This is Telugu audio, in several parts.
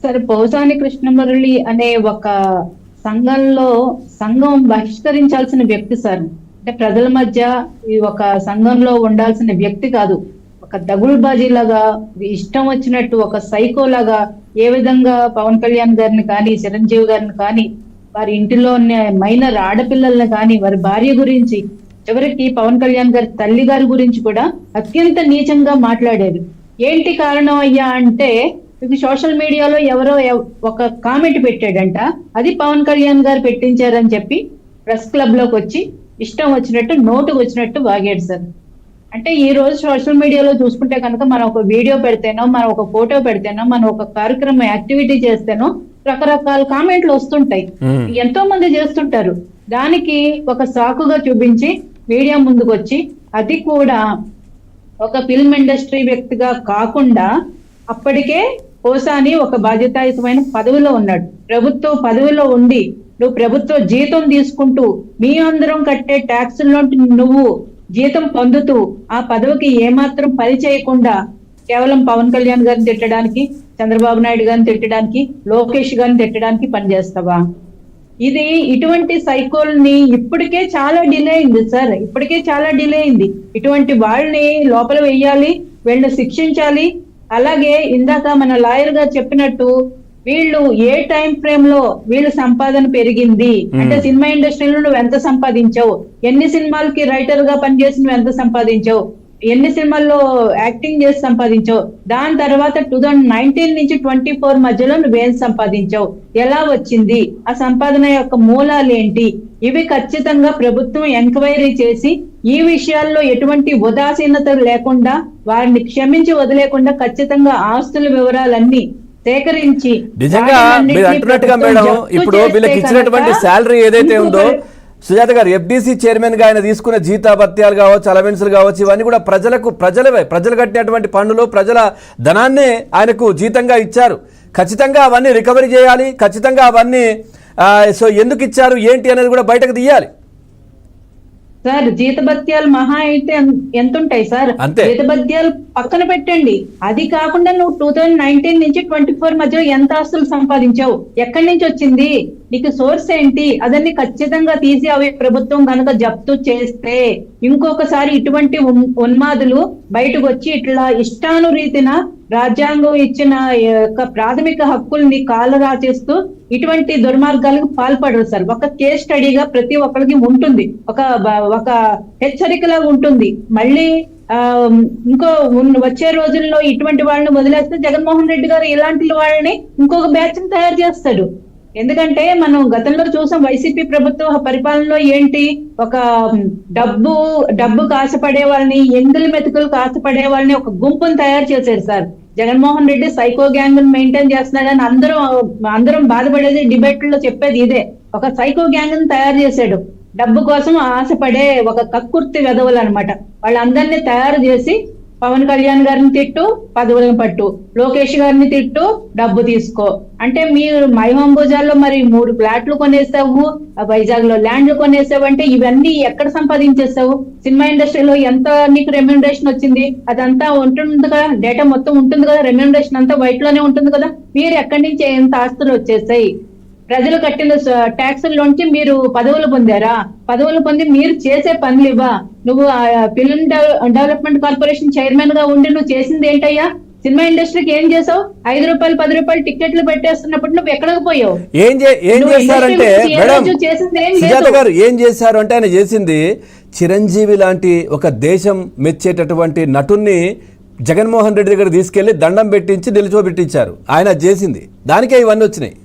సరే, పోసాని కృష్ణమురళి అనే ఒక సంఘంలో సంఘం బహిష్కరించాల్సిన వ్యక్తి సార్. అంటే ప్రజల మధ్య ఈ ఒక సంఘంలో ఉండాల్సిన వ్యక్తి కాదు. ఒక దగుల్బాజీ లాగా, ఇష్టం వచ్చినట్టు ఒక సైకో లాగా ఏ విధంగా పవన్ కళ్యాణ్ గారిని కానీ, చిరంజీవి గారిని కానీ, వారి ఇంటిలో ఉన్న మైనర్ ఆడపిల్లల్ని కానీ, వారి భార్య గురించి, చివరికి పవన్ కళ్యాణ్ గారి తల్లి గారి గురించి కూడా అత్యంత నీచంగా మాట్లాడేది. ఏంటి కారణం అయ్యా అంటే, ఇది సోషల్ మీడియాలో ఎవరో ఒక కామెంట్ పెట్టాడంట, అది పవన్ కళ్యాణ్ గారు పెట్టించారని చెప్పి ప్రెస్ క్లబ్ లోకి వచ్చి ఇష్టం వచ్చినట్టు నోటుకు వచ్చినట్టు వాగాడు సార్. అంటే ఈ రోజు సోషల్ మీడియాలో చూసుకుంటే కనుక మనం ఒక వీడియో పెడితేనో, మనం ఒక ఫోటో పెడితేనో, మనం ఒక కార్యక్రమం యాక్టివిటీ చేస్తేనో రకరకాల కామెంట్లు వస్తుంటాయి, ఎంతో మంది చేస్తుంటారు. దానికి ఒక సాకుగా చూపించి మీడియా ముందుకు వచ్చి, అది కూడా ఒక ఫిల్మ్ ఇండస్ట్రీ వ్యక్తిగా కాకుండా అప్పటికే పోసాని ఒక బాధ్యతాయుతమైన పదవిలో ఉన్నాడు. ప్రభుత్వ పదవిలో ఉండి నువ్వు ప్రభుత్వ జీతం తీసుకుంటూ, మీ అందరం కట్టే ట్యాక్సుల్లో నువ్వు జీతం పొందుతూ, ఆ పదవికి ఏమాత్రం పని చేయకుండా కేవలం పవన్ కళ్యాణ్ గారిని తిట్టడానికి, చంద్రబాబు నాయుడు గారిని తిట్టడానికి, లోకేష్ గారిని తిట్టడానికి పనిచేస్తావా? ఇది ఇటువంటి సైకోల్ని ఇప్పటికే చాలా డిలే అయింది సార్, ఇప్పటికే చాలా డిలే అయింది. ఇటువంటి వాళ్ళని లోపల వేయాలి, వీళ్ళని శిక్షించాలి. అలాగే ఇందాక మన లాయర్ గారు చెప్పినట్టు, వీళ్ళు ఏ టైం ఫ్రేమ్ లో వీళ్ళ సంపాదన పెరిగింది అంటే, సినిమా ఇండస్ట్రీలో నువ్వు ఎంత సంపాదించావు, ఎన్ని సినిమాలకి రైటర్ గా పనిచేసి నువ్వు ఎంత సంపాదించావు, ఎన్ని సినిమాల్లో యాక్టింగ్ చేసి సంపాదించావు, దాని తర్వాత 2019 నుంచి 24 మధ్యలో నువ్వేం సంపాదించావు, ఎలా వచ్చింది, ఆ సంపాదన యొక్క మూలాలు ఏంటి, ఇవి ఖచ్చితంగా ప్రభుత్వం ఎంక్వైరీ చేసి ఈ విషయాల్లో ఎటువంటి ఉదాసీనత లేకుండా, వారిని క్షమించి వదిలేకుండా ఖచ్చితంగా ఆస్తుల వివరాలన్నీ సేకరించి, నిజంగా మీరు అంటున్నట్టుగా మేడం, ఇప్పుడు వీళ్ళకి ఇచ్చినటువంటి శాలరీ ఏదైతే ఉందో, సుజాత గారు ఎఫ్డీసీ చైర్మన్ గా ఆయన తీసుకున్న జీతాభత్యాలు కావచ్చు, అలవెన్సులు కావచ్చు, ఇవన్నీ కూడా ప్రజలు కట్టినటువంటి పన్నులు, ప్రజల ధనాన్నే ఆయనకు జీతంగా ఇచ్చారు. ఖచ్చితంగా అవన్నీ రికవరీ చేయాలి, ఖచ్చితంగా అవన్నీ సో ఎందుకు ఇచ్చారు ఏంటి అనేది కూడా బయటకు తీయాలి సార్. జీతభత్యాలు మహా అయితే ఎంత ఉంటాయి సార్? జీతభత్యాలు పక్కన పెట్టండి, అది కాకుండా నువ్వు 2019 నుంచి 24 మధ్యలో ఎంత ఆస్తులు సంపాదించావు, ఎక్కడి నుంచి వచ్చింది, నీకు సోర్స్ ఏంటి, అదన్నీ ఖచ్చితంగా తీసి అవి ప్రభుత్వం కనుక జప్తు చేస్తే, ఇంకొకసారి ఇటువంటి ఉన్మాదులు బయటకు వచ్చి ఇట్లా ఇష్టానురీతిన రాజ్యాంగం ఇచ్చిన ప్రాథమిక హక్కుల్ని కాలరాచేస్తూ ఇటువంటి దుర్మార్గాలకు పాల్పడరు సార్. ఒక కేస్ స్టడీగా ప్రతి ఒక్కరికి ఉంటుంది, ఒక హెచ్చరికలాగా ఉంటుంది. మళ్ళీ ఇంకో వచ్చే రోజుల్లో ఇటువంటి వాళ్ళని వదిలేస్తే జగన్మోహన్ రెడ్డి గారు ఇలాంటి వాళ్ళని ఇంకొక బ్యాచ్ తయారు చేస్తాడు. ఎందుకంటే మనం గతంలో చూసాం, వైసీపీ ప్రభుత్వ పరిపాలనలో ఏంటి, ఒక డబ్బు కాసపడే వాళ్ళని, ఎంగిలి మెతుకులు కాసపడే వాళ్ళని ఒక గుంపును తయారు చేశారు sir. Jaganmohan Reddy psycho gang maintain చేస్తున్నాడని అందరం బాధపడేది, డిబేట్లో చెప్పేది ఇదే. ఒక సైకో గ్యాంగ్ తయారు చేశాడు, డబ్బు కోసం ఆశపడే ఒక కక్కుర్తి వెధవలు అనమాట. వాళ్ళందరినీ తయారు చేసి పవన్ కళ్యాణ్ గారిని తిట్టు, పదవులను పట్టు, లోకేష్ గారిని తిట్టు, డబ్బు తీసుకో అంటే, మీరు మైహంబుజాల్లో మరి 3 ఫ్లాట్లు కొనేసావు, వైజాగ్ లో ల్యాండ్లు కొనేసావు అంటే ఇవన్నీ ఎక్కడ సంపాదించేసావు? సినిమా ఇండస్ట్రీలో ఎంత నీకు రెమ్యూనరేషన్ వచ్చింది, అదంతా ఉంటుంది కదా, డేటా మొత్తం ఉంటుంది కదా, రెమ్యూనరేషన్ అంతా వైట్ లోనే ఉంటుంది కదా. మీరు ఎక్కడి నుంచి ఎంత ఆస్తులు వచ్చేసాయి? ప్రజలు కట్టిన ట్యాక్సుల్లోంచి మీరు పదవులు పొందారా? పదవులు పొంది మీరు చేసే పనులు ఇవ్వా? నువ్వు ఫిల్మ్ డెవలప్మెంట్ కార్పొరేషన్ చైర్మన్ గా ఉండి నువ్వు చేసింది ఏంటయ్యా? సినిమా ఇండస్ట్రీకి ఏం చేసావు? 5 రూపాయలు 10 రూపాయలు టికెట్లు పెట్టేస్తున్నప్పుడు నువ్వు ఎక్కడికి పోయావు? ఏం చేశారంటే సుజాత గారు, ఏం చేశారు అంటే, ఆయన చేసింది చిరంజీవి లాంటి ఒక దేశం మెచ్చేటటువంటి నటుణ్ణి జగన్మోహన్ రెడ్డి దగ్గర తీసుకెళ్లి దండం పెట్టించి నిలిచోబెట్టించారు. ఆయన చేసింది దానికే ఇవన్నీ వచ్చినాయి.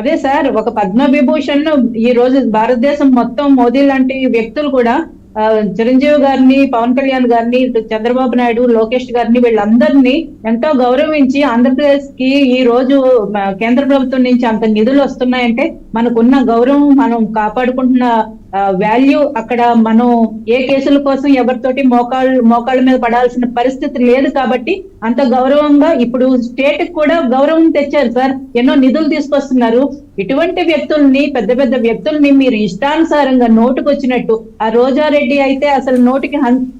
అదే సార్, ఒక పద్మవిభూషణ్ ఈ రోజు భారతదేశం మొత్తం మోదీ లాంటి వ్యక్తులు కూడా చిరంజీవి గారిని, పవన్ కళ్యాణ్ గారిని, చంద్రబాబు నాయుడు, లోకేష్ గారిని, వీళ్ళందరినీ ఎంతో గౌరవించి ఆంధ్రప్రదేశ్ కి ఈ రోజు కేంద్ర ప్రభుత్వం నుంచి అంత నిధులు వస్తున్నాయంటే మనకున్న గౌరవం, మనం కాపాడుకుంటున్న వాల్యూ, అక్కడ మనం ఏ కేసుల కోసం ఎవరితోటి మోకాళ్ళ మీద పడాల్సిన పరిస్థితి లేదు కాబట్టి అంత గౌరవంగా ఇప్పుడు స్టేట్ కూడా గౌరవం తెచ్చారు సార్. ఎన్నో నిధులు తీసుకొస్తున్నారు. ఇటువంటి వ్యక్తుల్ని, పెద్ద పెద్ద వ్యక్తుల్ని మీరు ఇష్టానుసారంగా నోటుకు వచ్చినట్టు, ఆ రోజారెడ్డి అయితే అసలు నోటికి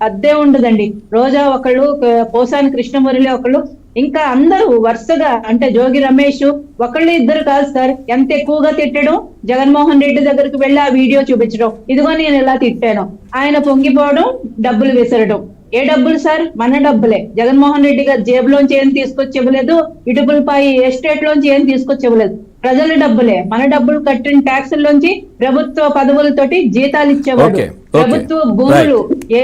అద్దే ఉండదండి. రోజా ఒకళ్ళు, పోసాని కృష్ణమురళి ఒకళ్ళు ఇంకా అందరూ వరుసగా అంటే జోగి రమేష్ ఒకళ్ళు ఇద్దరు కాదు సార్, ఎంత ఎక్కువగా తిట్టడం, జగన్మోహన్ రెడ్డి దగ్గరికి వెళ్ళి ఆ వీడియో చూపించడం, ఇదిగో నేను ఇలా తిట్టాను, ఆయన పొంగిపోవడం, డబ్బులు విసరడం. ఏ డబ్బులు సార్? మన డబ్బులే. జగన్మోహన్ రెడ్డి గారు జేబులోంచి ఏం తీసుకొచ్చి ఇవ్వలేదు, ఇటుపులపై ఎస్టేట్ లోంచి ఏం తీసుకొచ్చి ఇవ్వలేదు, ప్రజల డబ్బులే. మన డబ్బులు కట్టిన ట్యాక్సుల్లోంచి ప్రభుత్వ పదవులతోటి జీతాలు ఇచ్చేవాడు, Okay. ప్రభుత్వ భూములు ఏ